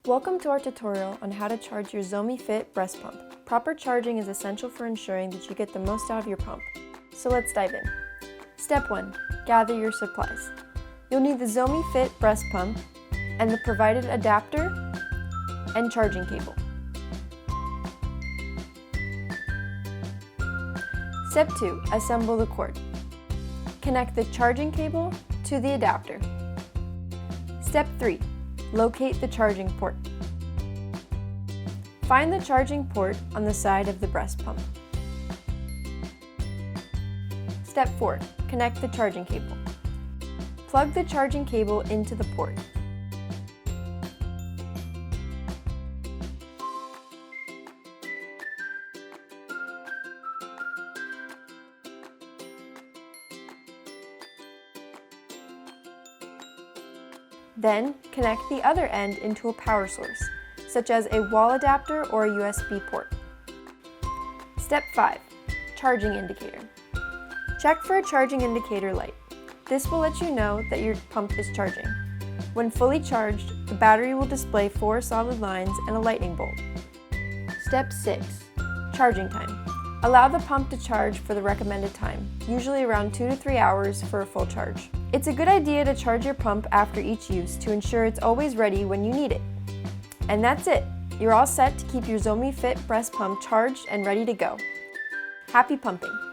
Welcome to our tutorial on how to charge your Zomee Fit Breast Pump. Proper charging is essential for ensuring that you get the most out of your pump. So let's dive in. Step 1. Gather your supplies. You'll need the Zomee Fit Breast Pump and the provided adapter and charging cable. Step 2. Assemble the cord. Connect the charging cable to the adapter. Step 3. Locate the charging port. Find the charging port on the side of the breast pump. Step 4. Connect the charging cable. Plug the charging cable into the port. Then, connect the other end into a power source, such as a wall adapter or a USB port. Step 5. Charging indicator. Check for a charging indicator light. This will let you know that your pump is charging. When fully charged, the battery will display 4 solid lines and a lightning bolt. Step 6. Charging time. Allow the pump to charge for the recommended time, usually around 2 to 3 hours for a full charge. It's a good idea to charge your pump after each use to ensure it's always ready when you need it. And that's it! You're all set to keep your Zomee Fit Breast Pump charged and ready to go. Happy pumping!